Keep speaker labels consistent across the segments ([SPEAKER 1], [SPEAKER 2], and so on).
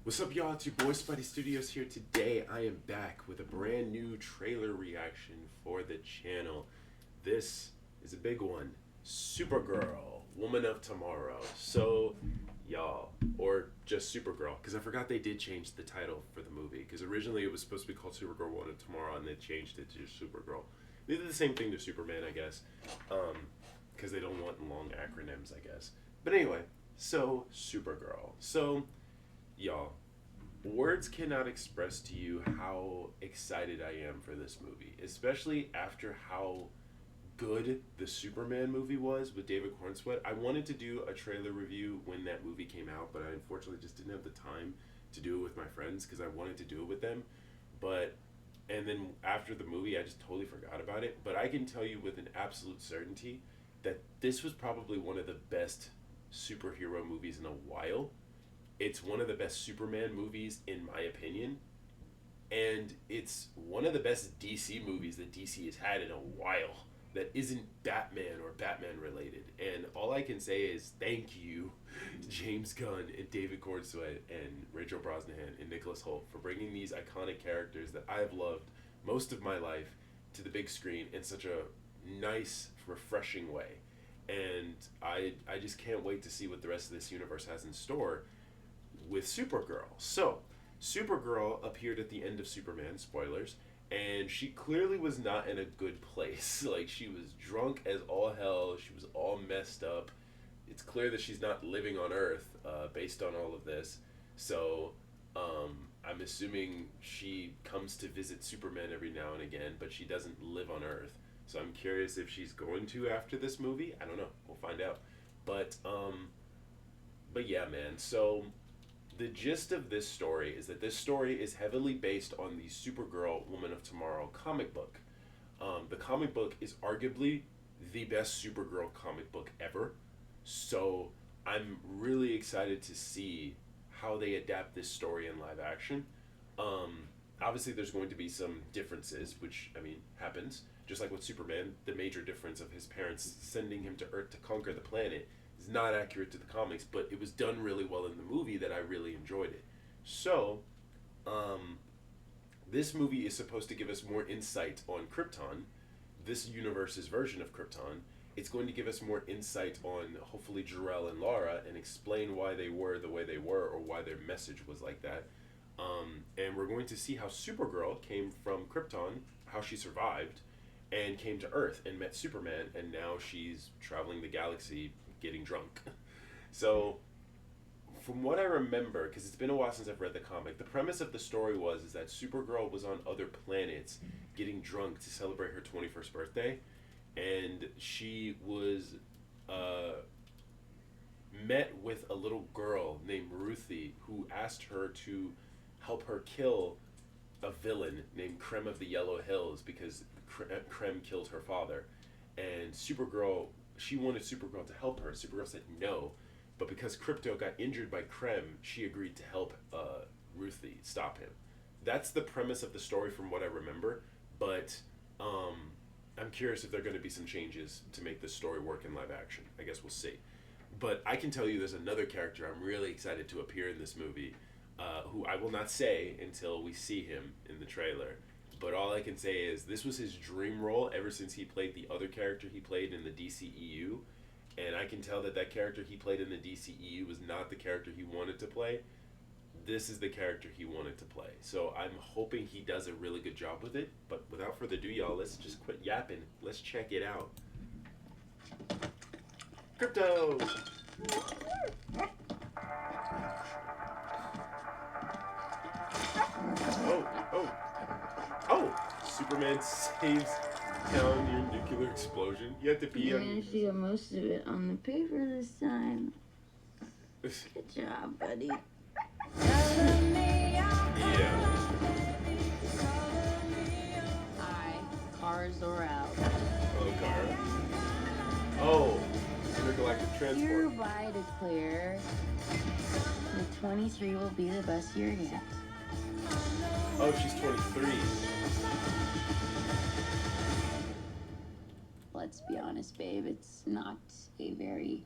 [SPEAKER 1] What's up, y'all? It's your boy Spidey Studios here. Today I am back with a brand new trailer reaction for the channel. This is a big one. Supergirl, Woman of Tomorrow. So, y'all, or just Supergirl, because I forgot they did change the title for the movie, because originally it was supposed to be called Supergirl, Woman of Tomorrow, and they changed it to just Supergirl. They did the same thing to Superman, I guess, because they don't want long acronyms, I guess. But anyway, so Supergirl. So, y'all, words cannot express to you how excited I am for this movie, especially after how good the Superman movie was with David Cornsweet. I wanted to do a trailer review when that movie came out, but I unfortunately just didn't have the time to do it with my friends because I wanted to do it with them. And then after the movie, I just totally forgot about it. But I can tell you with an absolute certainty that this was probably one of the best superhero movies in a while. It's one of the best Superman movies, in my opinion. And it's one of the best DC movies that DC has had in a while that isn't Batman or Batman related. And all I can say is thank you, James Gunn and David Cornsweet and Rachel Brosnahan and Nicholas Hoult, for bringing these iconic characters that I have loved most of my life to the big screen in such a nice, refreshing way. And I just can't wait to see what the rest of this universe has in store with Supergirl. So, Supergirl appeared at the end of Superman, spoilers, and she clearly was not in a good place. Like, she was drunk as all hell, she was all messed up. It's clear that she's not living on Earth, based on all of this. So, I'm assuming she comes to visit Superman every now and again, but she doesn't live on Earth. So I'm curious if she's going to after this movie. I don't know. We'll find out. But yeah, man. So the gist of this story is that this story is heavily based on the Supergirl Woman of Tomorrow comic book. The comic book is arguably the best Supergirl comic book ever. So I'm really excited to see how they adapt this story in live action. Obviously, there's going to be some differences, which, I mean, happens. Just like with Superman, the major difference of his parents sending him to Earth to conquer the planet is not accurate to the comics, but it was done really well in the movie that I really enjoyed it. So, this movie is supposed to give us more insight on Krypton, this universe's version of Krypton. It's going to give us more insight on, hopefully, Jor-El and Lara, and explain why they were the way they were, or why their message was like that. And we're going to see how Supergirl came from Krypton, how she survived, and came to Earth and met Superman, and now she's traveling the galaxy getting drunk. So, from what I remember, because it's been a while since I've read the comic, the premise of the story is that Supergirl was on other planets getting drunk to celebrate her 21st birthday, and she was met with a little girl named Ruthie who asked her to help her kill a villain named Krem of the Yellow Hills because Krem killed her father. And Supergirl, she wanted Supergirl to help her. Supergirl said no, but because Krypto got injured by Krem, she agreed to help Ruthie stop him. That's the premise of the story from what I remember, but I'm curious if there are going to be some changes to make this story work in live action. I guess we'll see. But I can tell you there's another character I'm really excited to appear in this movie, who I will not say until we see him in the trailer. But all I can say is this was his dream role ever since he played the other character he played in the DCEU. And I can tell that that character he played in the DCEU was not the character he wanted to play. This is the character he wanted to play. So I'm hoping he does a really good job with it. But without further ado, y'all, let's just quit yapping. Let's check it out. Crypto! Oh! Superman saves town near nuclear explosion. You have to pee
[SPEAKER 2] I
[SPEAKER 1] on...
[SPEAKER 2] managed to get most of it on the paper this time. Good job, buddy.
[SPEAKER 1] Yeah.
[SPEAKER 2] Cars are out.
[SPEAKER 1] Oh, Kara. Oh, intergalactic transport.
[SPEAKER 2] Hereby declare the 23 will be the best year yet.
[SPEAKER 1] Oh, she's 23.
[SPEAKER 2] Let's be honest, babe, it's not a very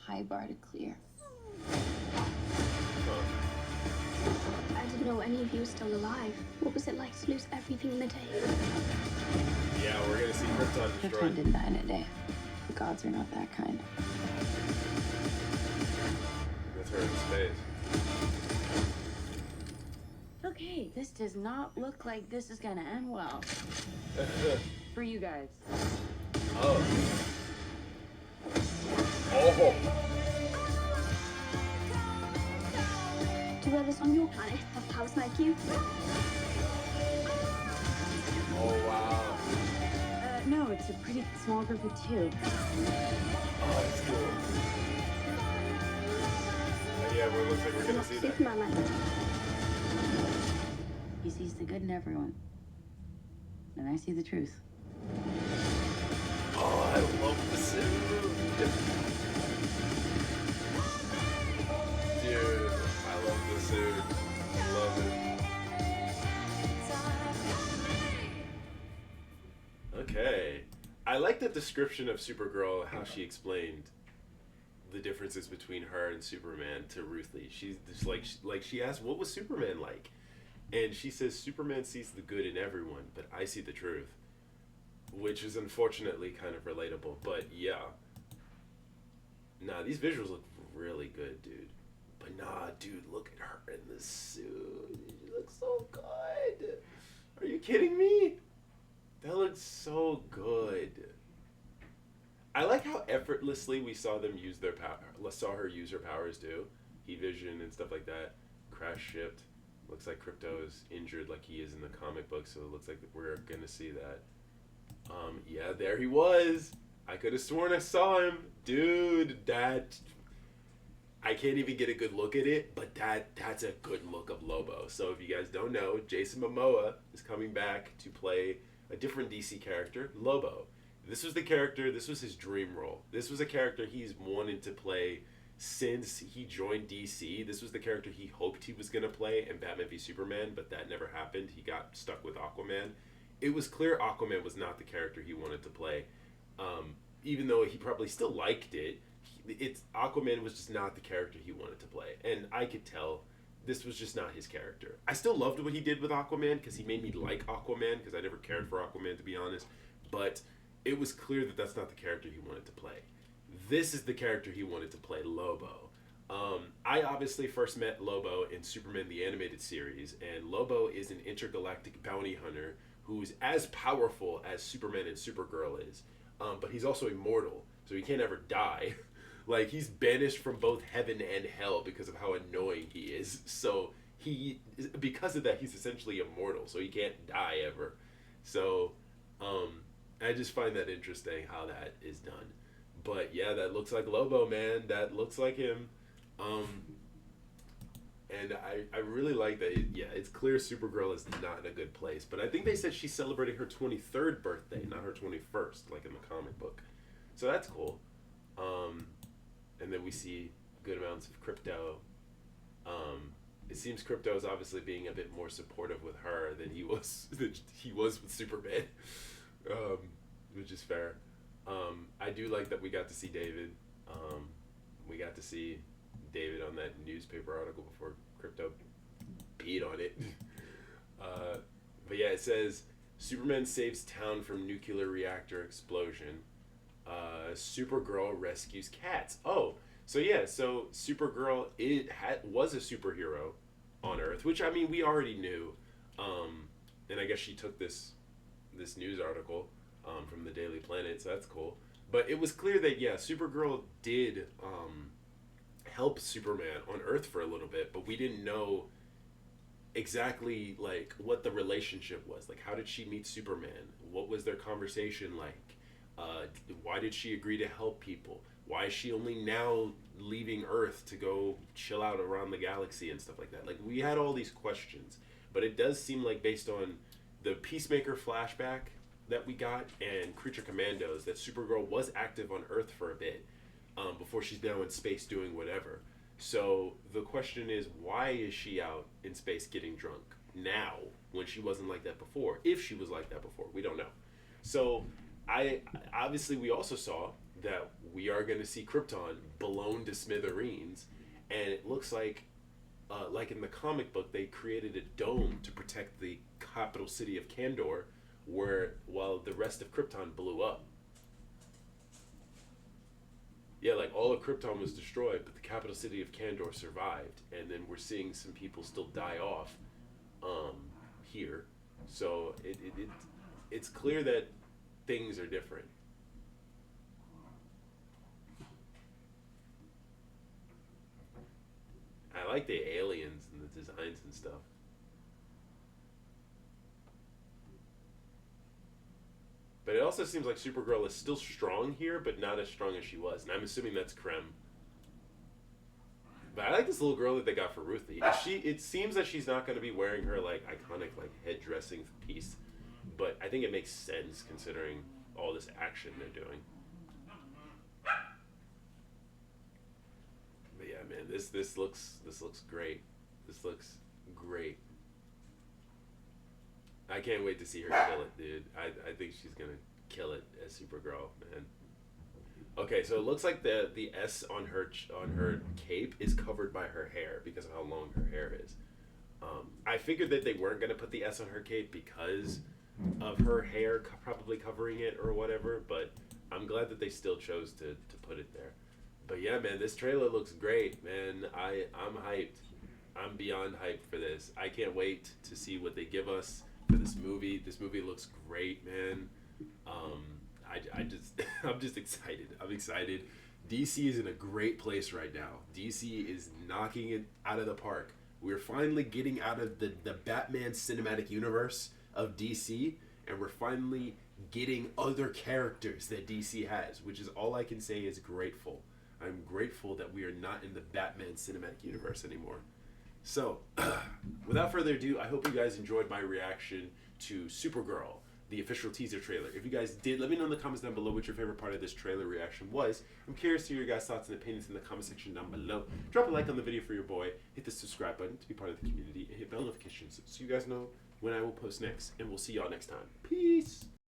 [SPEAKER 2] high bar to clear.
[SPEAKER 1] Huh.
[SPEAKER 3] know any of you are still alive. What was it like to lose everything in the day?
[SPEAKER 1] Yeah, we're gonna see Krypton
[SPEAKER 2] Krypton
[SPEAKER 1] destroyed.
[SPEAKER 2] didn't die in a day. The gods are not that kind.
[SPEAKER 1] That's her in space.
[SPEAKER 2] Okay, this does not look like this is gonna end well. For you guys.
[SPEAKER 1] Oh. Oh.
[SPEAKER 3] Do others on your planet have powers like you?
[SPEAKER 1] Oh, wow.
[SPEAKER 2] No, it's a pretty small group of two.
[SPEAKER 1] Oh, that's cool. Yeah, well, it looks like we're gonna see that.
[SPEAKER 3] Superman, like that.
[SPEAKER 2] He sees the good in everyone. And I see the truth.
[SPEAKER 1] Oh, I love the suit. Dude, I love the suit. Love it. Okay. I like the description of Supergirl, how she explained the differences between her and Superman to Ruth Lee. She's just like she asked, what was Superman like? And she says, Superman sees the good in everyone, but I see the truth. Which is unfortunately kind of relatable, but yeah. Nah, these visuals look really good, dude. But nah, dude, look at her in the suit. She looks so good. Are you kidding me? That looks so good. I like how effortlessly we saw them use their power. Saw her use her powers too. Heat vision and stuff like that. Crash shipped. Looks like Krypto is injured like he is in the comic book, so it looks like we're gonna see that. Yeah, there he was. I could have sworn I saw him. Dude, that... I can't even get a good look at it, but that's a good look of Lobo. So if you guys don't know, Jason Momoa is coming back to play a different DC character, Lobo. This was the character, this was his dream role. This was a character he's wanted to play since he joined DC. This was the character he hoped he was going to play in Batman v Superman, but that never happened. He got stuck with Aquaman. It was clear Aquaman was not the character he wanted to play. Even though he probably still liked it, Aquaman was just not the character he wanted to play. And I could tell this was just not his character. I still loved what he did with Aquaman because he made me like Aquaman, because I never cared for Aquaman, to be honest. But it was clear that that's not the character he wanted to play. This is the character he wanted to play, Lobo. I obviously first met Lobo in Superman the Animated Series, and Lobo is an intergalactic bounty hunter who's as powerful as Superman and Supergirl is, but he's also immortal, so he can't ever die. Like, he's banished from both heaven and hell because of how annoying he is. So because of that, he's essentially immortal, so he can't die ever. So I just find that interesting how that is done. But yeah, that looks like Lobo, man. That looks like him. And I really like that. It's clear Supergirl is not in a good place. But I think they said she's celebrating her 23rd birthday, not her 21st, like in the comic book. So that's cool. And then we see good amounts of Krypto. It seems Krypto is obviously being a bit more supportive with her than he was with Superman, which is fair. I do like that we got to see David. We got to see David on that newspaper article before Krypto beat on it. But yeah, it says Superman saves town from nuclear reactor explosion. Supergirl rescues cats. Oh, so yeah, so Supergirl was a superhero on Earth, which I mean we already knew. And I guess she took this news article from the Daily Planet, so that's cool. But it was clear that yeah, Supergirl did help Superman on Earth for a little bit, but we didn't know exactly like what the relationship was. Like, how did she meet Superman? What was their conversation like? Why did she agree to help people? Why is she only now leaving Earth to go chill out around the galaxy and stuff like that? Like, we had all these questions, but it does seem like based on the Peacemaker flashback that we got and Creature Commandos that Supergirl was active on Earth for a bit before she's now in space doing whatever. So the question is, why is she out in space getting drunk now when she wasn't like that before? If she was like that before, we don't know. So we also saw that we are going to see Krypton blown to smithereens, and it looks like like in the comic book, they created a dome to protect the capital city of Kandor, while the rest of Krypton blew up. Yeah, like all of Krypton was destroyed, but the capital city of Kandor survived, and then we're seeing some people still die off here. So it's clear that things are different. I like the aliens and the designs and stuff. But it also seems like Supergirl is still strong here, but not as strong as she was. And I'm assuming that's Krem. But I like this little girl that they got for Ruthie. It seems that she's not going to be wearing her like iconic like head dressing piece, but I think it makes sense considering all this action they're doing. But yeah, man, this looks great. This looks great. I can't wait to see her kill it, dude. I think she's gonna kill it as Supergirl, man. Okay, so it looks like the S on her cape is covered by her hair because of how long her hair is. I figured that they weren't gonna put the S on her cape because of her hair probably covering it or whatever, but I'm glad that they still chose to put it there. But yeah, man, this trailer looks great, man. I'm hyped. I'm beyond hyped for this. I can't wait to see what they give us for this movie. This movie looks great, man. I'm just excited. I'm excited. DC is in a great place right now. DC is knocking it out of the park. We're finally getting out of the Batman cinematic universe of DC, and we're finally getting other characters that DC has, which is all I can say is grateful. I'm grateful that we are not in the Batman cinematic universe anymore. So, without further ado, I hope you guys enjoyed my reaction to Supergirl, the official teaser trailer. If you guys did, let me know in the comments down below what your favorite part of this trailer reaction was. I'm curious to hear your guys' thoughts and opinions in the comment section down below. Drop a like on the video for your boy, hit the subscribe button to be part of the community, and hit bell notifications so you guys know when I will post next. And we'll see y'all next time. Peace!